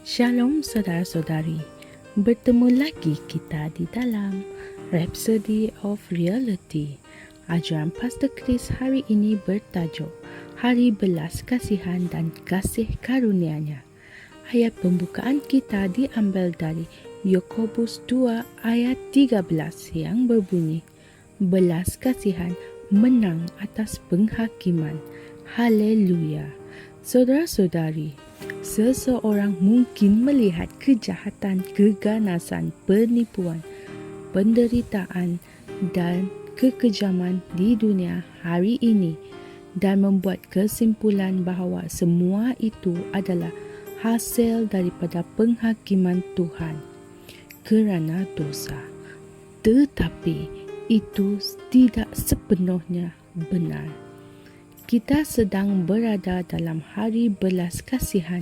Shalom saudara-saudari, bertemu lagi kita di dalam Rhapsody of Reality. Ajaran Pastor Chris hari ini bertajuk Hari Belas Kasihan dan Kasih Karunia-Nya. Ayat pembukaan kita diambil dari Yakobus 2 ayat 13 yang berbunyi, Belas kasihan menang atas penghakiman. Haleluya. Saudara-saudari, seseorang mungkin melihat kejahatan, keganasan, penipuan, penderitaan dan kekejaman di dunia hari ini dan membuat kesimpulan bahawa semua itu adalah hasil daripada penghakiman Tuhan kerana dosa. Tetapi itu tidak sepenuhnya benar. Kita sedang berada dalam hari belas kasihan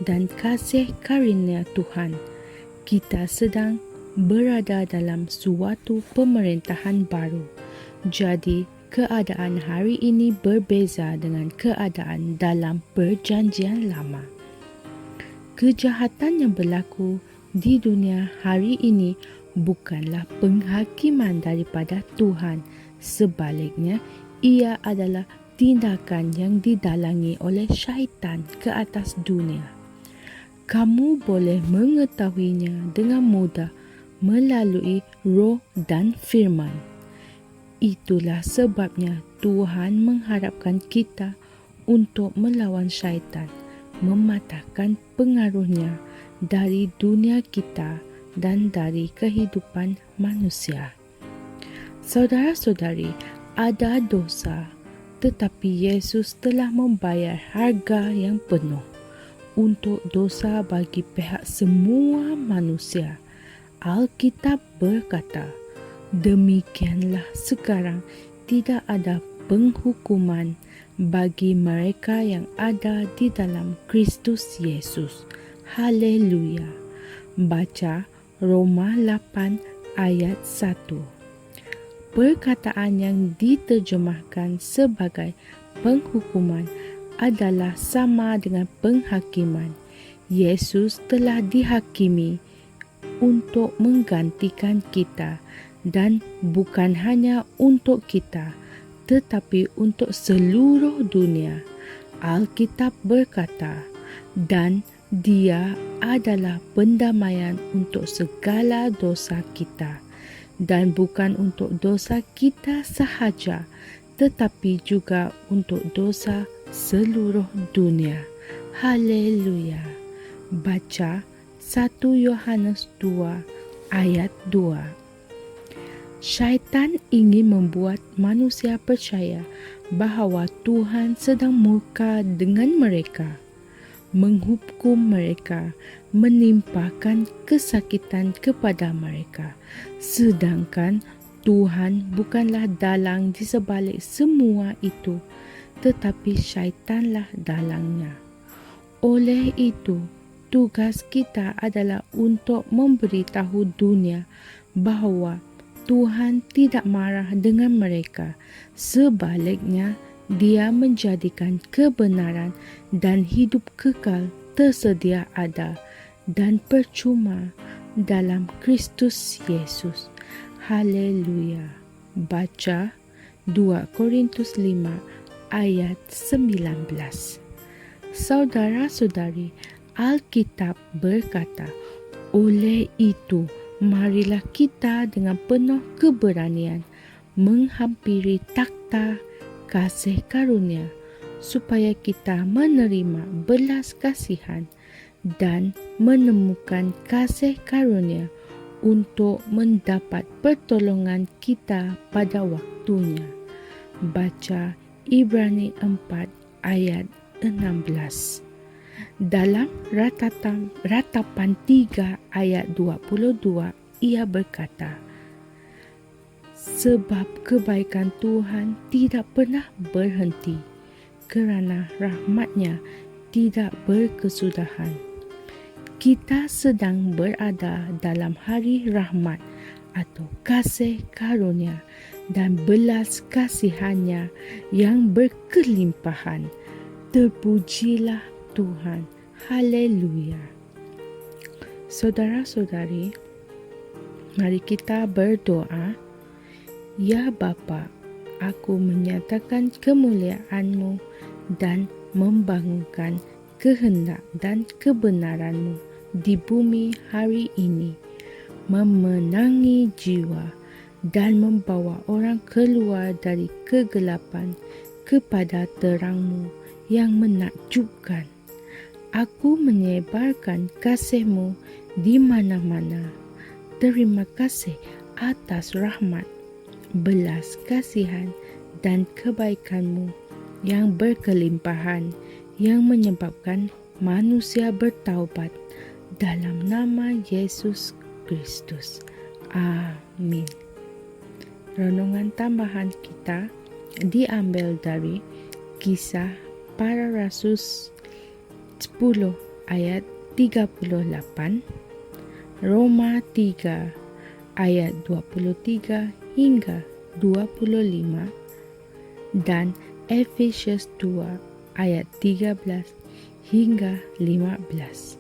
dan kasih karunia Tuhan. Kita sedang berada dalam suatu pemerintahan baru. Jadi, keadaan hari ini berbeza dengan keadaan dalam perjanjian lama. Kejahatan yang berlaku di dunia hari ini bukanlah penghakiman daripada Tuhan. Sebaliknya, ia adalah tindakan yang didalangi oleh syaitan ke atas dunia. Kamu boleh mengetahuinya dengan mudah melalui roh dan firman. Itulah sebabnya Tuhan mengharapkan kita untuk melawan syaitan, mematahkan pengaruhnya dari dunia kita dan dari kehidupan manusia. Saudara-saudari, ada dosa, tetapi Yesus telah membayar harga yang penuh untuk dosa bagi pihak semua manusia. Alkitab berkata, demikianlah sekarang tidak ada penghukuman bagi mereka yang ada di dalam Kristus Yesus. Haleluya. Baca Roma 8 ayat 1. Perkataan yang diterjemahkan sebagai penghukuman adalah sama dengan penghakiman. Yesus telah dihakimi untuk menggantikan kita, dan bukan hanya untuk kita, tetapi untuk seluruh dunia. Alkitab berkata, dan Dia adalah pendamaian untuk segala dosa kita. Dan bukan untuk dosa kita sahaja, tetapi juga untuk dosa seluruh dunia. Haleluya. Baca 1 Yohanes 2 ayat 2. Syaitan ingin membuat manusia percaya bahawa Tuhan sedang murka dengan mereka, menghukum mereka, menimpakan kesakitan kepada mereka. Sedangkan Tuhan bukanlah dalang di sebalik semua itu, tetapi syaitanlah dalangnya. Oleh itu, tugas kita adalah untuk memberitahu dunia bahawa Tuhan tidak marah dengan mereka. Sebaliknya, Dia menjadikan kebenaran dan hidup kekal tersedia ada dan percuma dalam Kristus Yesus. Haleluya. Baca 2 Korintus 5 ayat 19. Saudara-saudari, Alkitab berkata, oleh itu, marilah kita dengan penuh keberanian menghampiri takhta kasih karunia, supaya kita menerima belas kasihan dan menemukan kasih karunia untuk mendapat pertolongan kita pada waktunya. Baca Ibrani 4 ayat 16. Dalam ratapan 3 ayat 22, ia berkata, sebab kebaikan Tuhan tidak pernah berhenti, kerana rahmat-Nya tidak berkesudahan. Kita sedang berada dalam hari rahmat atau kasih karunia dan belas kasihan-Nya yang berkelimpahan. Terpujilah Tuhan. Haleluya. Saudara-saudari, mari kita berdoa. Ya Bapa, aku menyatakan kemuliaan-Mu dan membangunkan kehendak dan kebenaran-Mu di bumi hari ini, memenangi jiwa dan membawa orang keluar dari kegelapan kepada terang-Mu yang menakjubkan. Aku menyebarkan kasih-Mu di mana-mana. Terima kasih atas rahmat, belas kasihan dan kebaikan-Mu yang berkelimpahan, yang menyebabkan manusia bertaubat dalam nama Yesus Kristus. Amin. Renungan tambahan kita diambil dari Kisah Para Rasul 10 ayat 38, Roma 3 ayat 23 hingga 25, dan Efesius 2 ayat 13 hingga 15.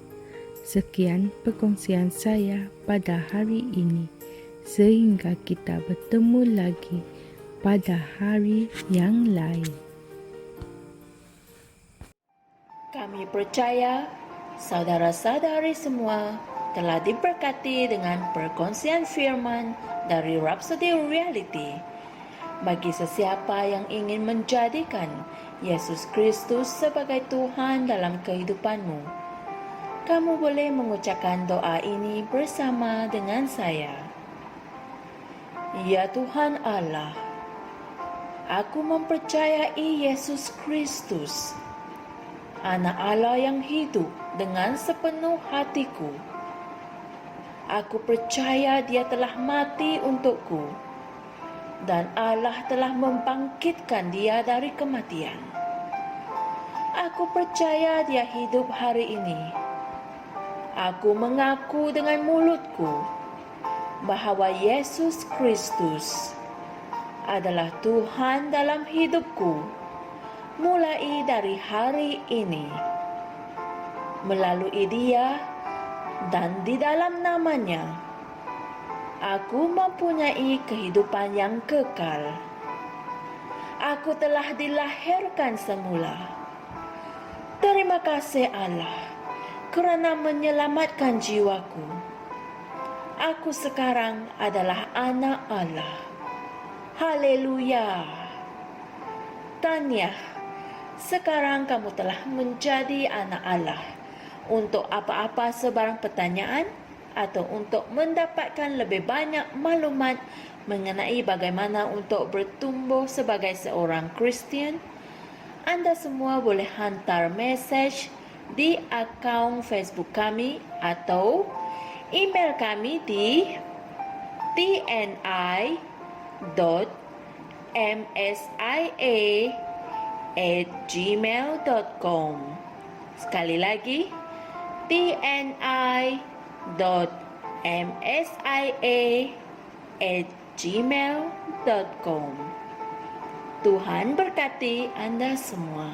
Sekian perkongsian saya pada hari ini, sehingga kita bertemu lagi pada hari yang lain. Kami percaya saudara-saudari semua telah diberkati dengan perkongsian firman dari Rhapsody Reality. Bagi sesiapa yang ingin menjadikan Yesus Kristus sebagai Tuhan dalam kehidupanmu, kamu boleh mengucapkan doa ini bersama dengan saya. Ya Tuhan Allah, aku mempercayai Yesus Kristus, Anak Allah yang hidup dengan sepenuh hatiku. Aku percaya Dia telah mati untukku, dan Allah telah membangkitkan Dia dari kematian. Aku percaya Dia hidup hari ini. Aku mengaku dengan mulutku bahwa Yesus Kristus adalah Tuhan dalam hidupku mulai dari hari ini. Melalui Dia dan di dalam nama-Nya, aku mempunyai kehidupan yang kekal. Aku telah dilahirkan semula. Terima kasih Allah kerana menyelamatkan jiwaku. Aku sekarang adalah anak Allah. Haleluya. Tanya, sekarang kamu telah menjadi anak Allah. Untuk apa-apa sebarang pertanyaan atau untuk mendapatkan lebih banyak maklumat mengenai bagaimana untuk bertumbuh sebagai seorang Kristian, Anda semua boleh hantar mesej di akaun Facebook kami atau email kami di tni.msia@gmail.com. Sekali lagi, tni.msia@gmail.com. Tuhan berkati Anda semua.